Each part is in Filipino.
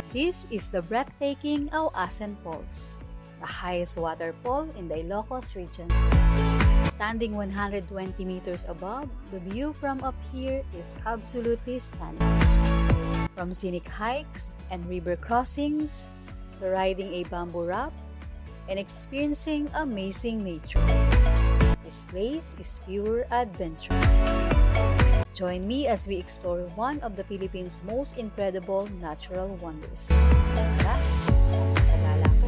This is the breathtaking Auasen Falls, the highest waterfall in the Ilocos region. Standing 120 meters above, the view from up here is absolutely stunning. From scenic hikes and river crossings, to riding a bamboo raft, and experiencing amazing nature. This place is pure adventure. Join me as we explore one of the Philippines' most incredible natural wonders. Tara, sa gala ko.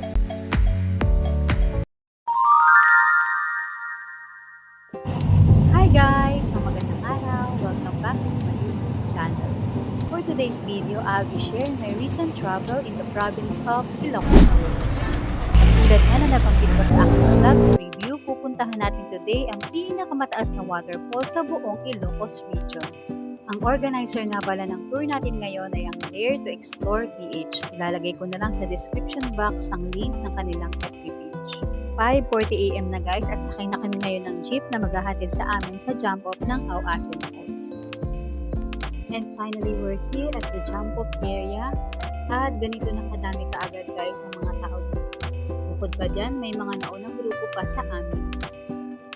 Hi guys! Magandang araw! Welcome back to my YouTube channel. For today's video, I'll be sharing my recent travel in the province of Ilocos. Tulad nga na nabanggit ko sa aking vlog review, pupuntahan natin today ang pinakamataas na waterfall sa buong Ilocos region. Ang organizer nga pala ng tour natin ngayon ay ang Dare to Explore PH. Ilalagay ko na lang sa description box ang link ng kanilang FB page. 5:40 AM na guys at sakay na kami ngayon ng jeep na maghahatid sa amin sa jump off ng Auasen Falls. And finally, we're here at the jump off area at ganito na kadami kaagad guys ang mga tao dito. Bukod pa dyan, may mga naunang grupo pa sa amin.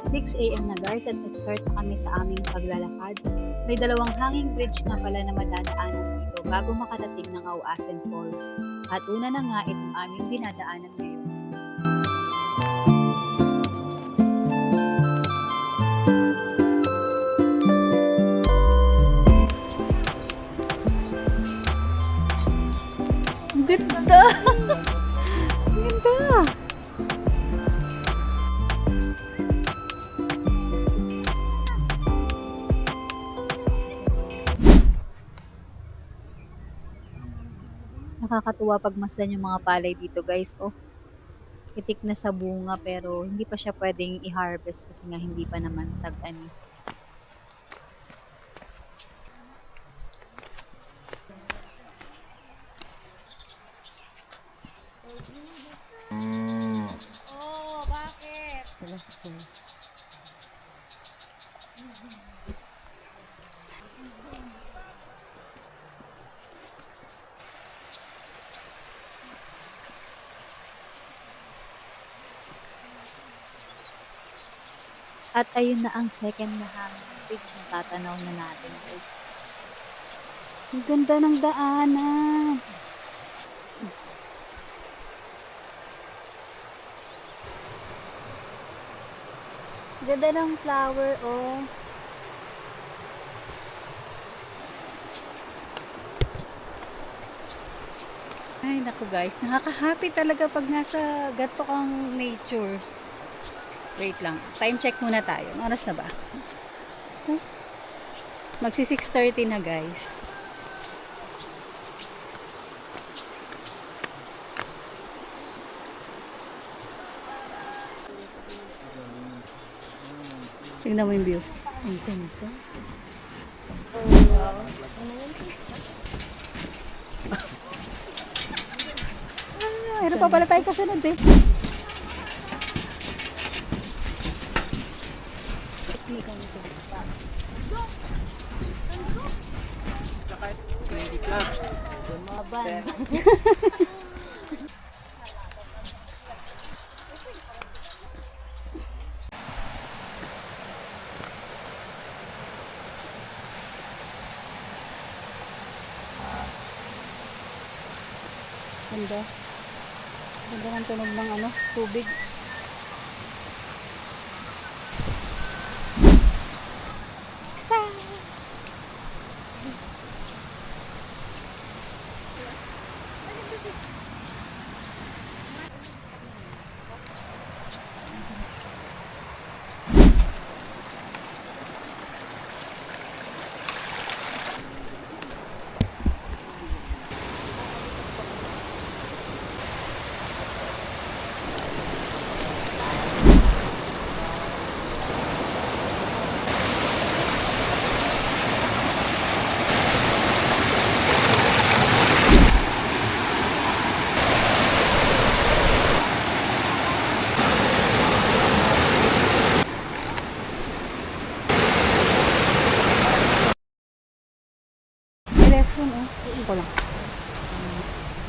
6 AM na guys at nag-start na kami sa aming paglalakad. May dalawang hanging bridge na pala na madadaanan dito bago makarating ng Auasen Falls. At una na nga itong aming dinadaanan ngayon. Ang ganda! Ang ganda! Nakakatuwa pag masdan yung mga palay dito guys. Oh, itik na sa bunga pero hindi pa siya pwedeng i-harvest kasi nga hindi pa naman tag-ani. Oh, bakit? At ayun na ang second na hanging bridge na tatanaw na natin guys. Ang ganda ng daanan. Ganda ng flower oh. Ay naku guys, nakaka-happy talaga pag nasa ganito kang nature. Wait lang, time check muna tayo. Anong oras na ba? Magsi 6:30 na guys. Tingnan mo yung view. Ang ganda. Meron pa pala tayo kasunod eh. Maban. Ganda. Ganda ng tunog ng ano, tubig.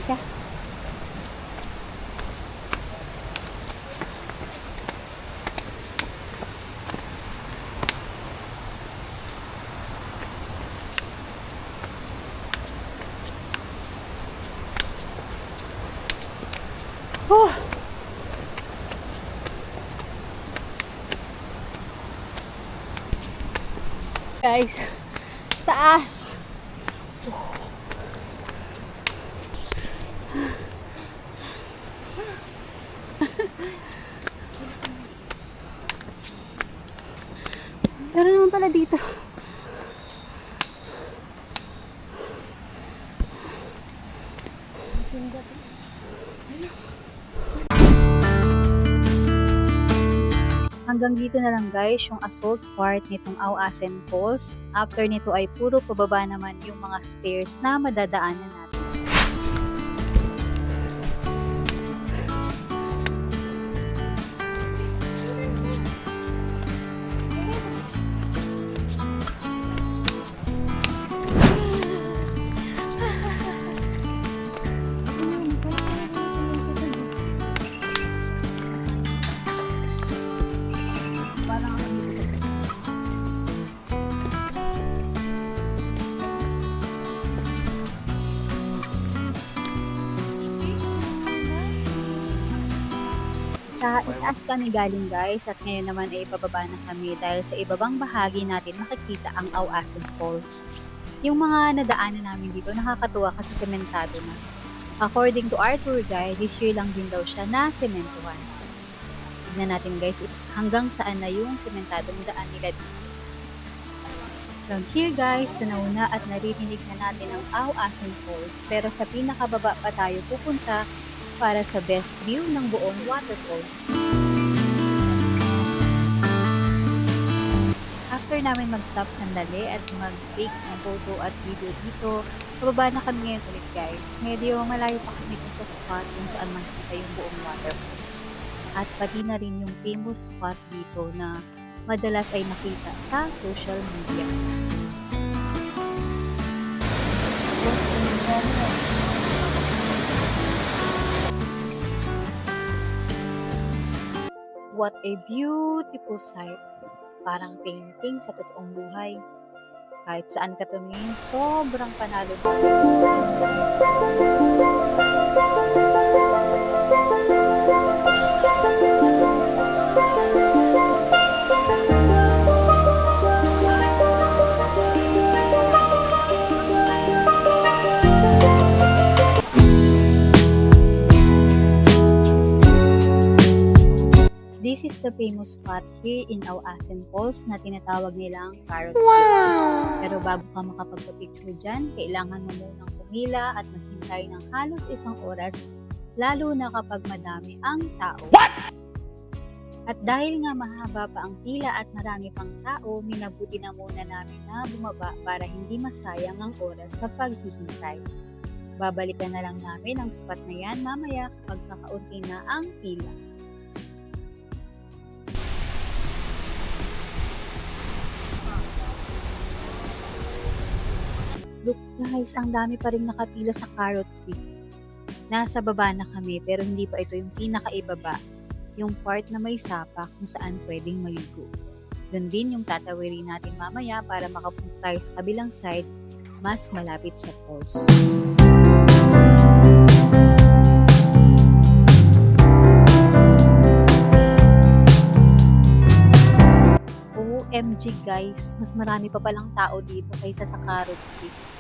Yeah. Oh. Guys, taas. Pero naman pala dito. Hanggang dito na lang guys yung assault part nitong Auasen Falls. After nito ay puro pababa naman yung mga stairs na madadaanan natin. Sa itaas kami galing guys at ngayon naman ay ibababa na kami dahil sa ibabang bahagi natin makikita ang Auasen Falls. Yung mga nadaanan namin dito nakakatuwa kasi sementado na. According to our tour guide, this year lang din daw siya na sementuhan. Tignan natin guys hanggang saan na yung sementadong daan nila dito. From here guys, sa nauna at naririnig na natin ang Auasen Falls pero sa pinakababa pa tayo pupunta para sa best view ng buong waterfalls. After namin mag-stop sandali at mag-take ng photo at video dito, pababa na kami ngayon ulit guys. Medyo malayo pa kami dun sa spot kung saan makikita yung buong waterfalls. At pati na rin yung famous spot dito na madalas ay nakita sa social media. What a beautiful sight. Parang painting sa totoong buhay. Kahit saan ka tumingin, sobrang panalo. This is the famous spot here in Auasen Falls na tinatawag nilang Carrot Cake. Pero bago ka makapagpa-picture dyan, kailangan mo munang pumila at maghintay ng halos 1 oras, lalo na kapag madami ang tao. What? At dahil nga mahaba pa ang pila at marami pang tao, minabuti na muna namin na bumaba para hindi masayang ang oras sa paghihintay. Babalikan na lang namin ang spot na yan mamaya kapag kakaunti na ang pila. Look guys, ang dami pa rin nakapila sa Carrot Cake. Nasa baba na kami pero hindi pa ito yung pinakaibaba. Yung part na may sapa kung saan pwedeng maligo. Doon din yung tatawirin natin mamaya para makapunta tayo sa kabilang side, mas malapit sa falls. OMG guys, mas marami pa palang tao dito kaysa sa Carrot Cake.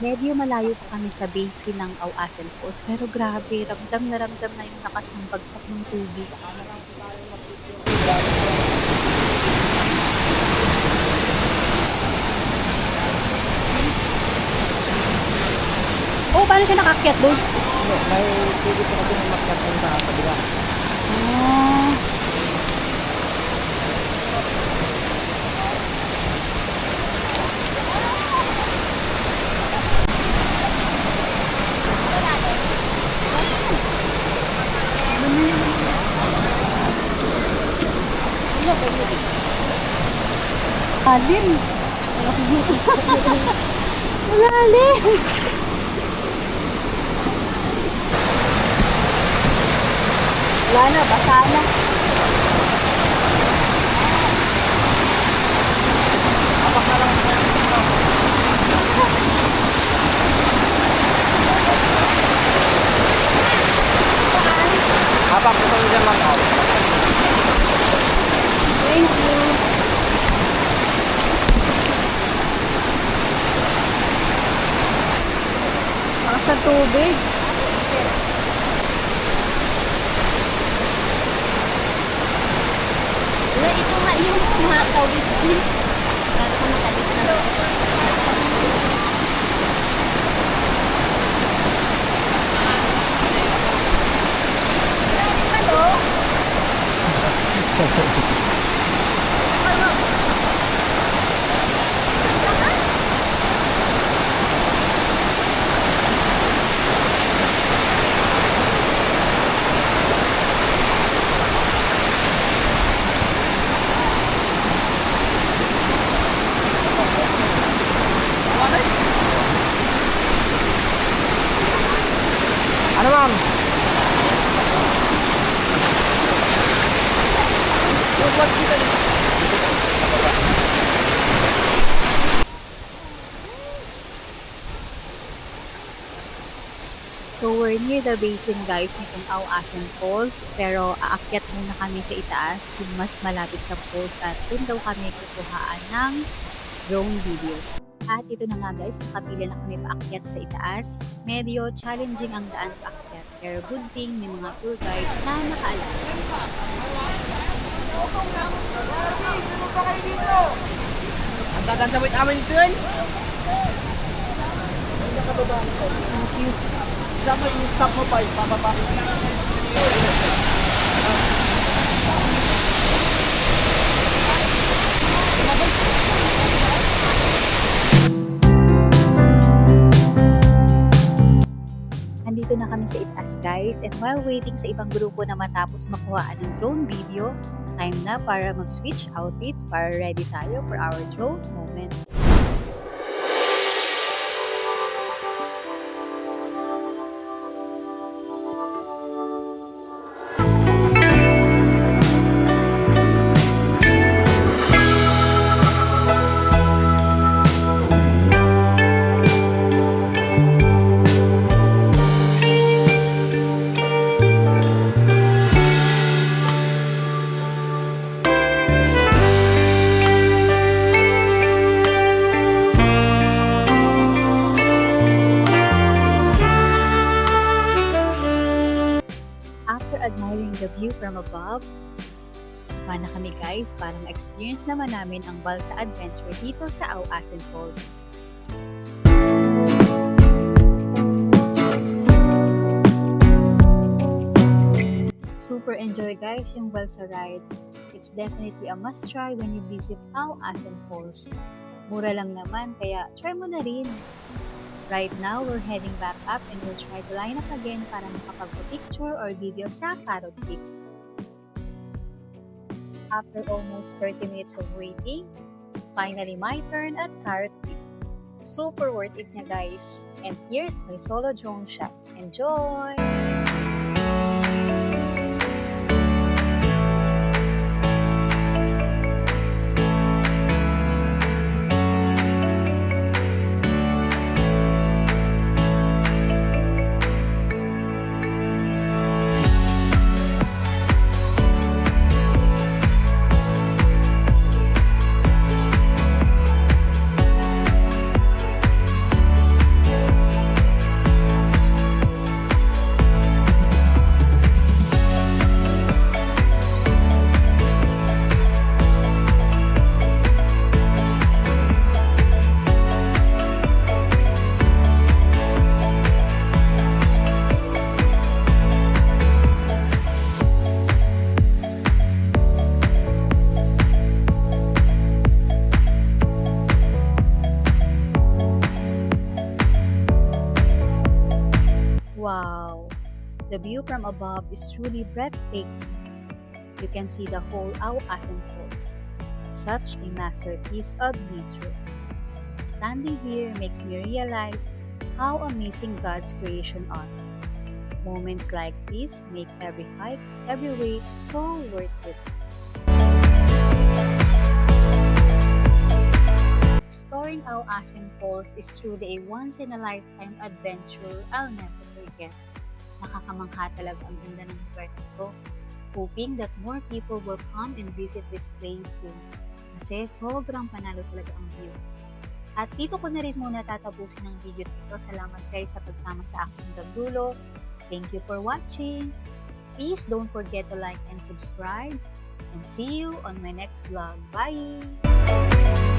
Medyo malayo pa kami sa base ng Auasen Falls pero grabe, ramdam na yung lakas ng bagsak ng tubig. Oh, paano siya nakakyat doon? May pwede ko natin umakyat sa kabila. Ah. Alin? Malalim. Wala na, basa na. Apak na lang ang Apak na lang dyan lang ako. Thank you. Sa tubig. Wala, ito nga yung kumakawit. Para ka makalik na. Ano ma'am? So we're near the basin guys nitong Auasan Falls, pero aakyat muna kami sa itaas, yung mas malapit sa falls, at dun daw kami kukuhaan ng drone video. At ito na nga guys, nakapila na kami paakyat sa itaas. Medyo challenging ang daan paakyat, pero good thing may mga tour guides na nakaalam. Ang dadan sa wait amin dito yun? Thank you. Dapat i-stop mo pa, papapakin. Andito na kami sa itaas guys, and while waiting sa ibang grupo na matapos makuhaan ng drone video, time na para mag-switch outfit para ready tayo for our drone moment. After admiring the view from above, na kami guys para ma-experience naman namin ang balsa adventure dito sa Auasan Falls. Super enjoy guys yung balsa ride. It's definitely a must try when you visit Auasan Falls. Mura lang naman, kaya try mo na rin. Right now, we're heading back up and we'll try to line up again para makapag-picture or video sa Parrot Peak. After almost 30 minutes of waiting, finally my turn at Parrot Peak. Super worth it na guys. And here's my solo drone shot. Enjoy! Wow! The view from above is truly breathtaking. You can see the whole Auasan Falls. Such a masterpiece of nature. Standing here makes me realize how amazing God's creation are. Moments like this make every hike, every wait so worth it. Exploring Asin Falls is truly a once-in-a-lifetime adventure I'll never forget. Nakakamangha talaga ang ganda ng lugar nito. Hoping that more people will come and visit this place soon. Kasi sobrang panalo talaga ang view. At dito ko na rin muna tatapusin ang video nito. Salamat guys sa pagsama sa aking hanggang dulo. Thank you for watching. Please don't forget to like and subscribe. And see you on my next vlog. Bye!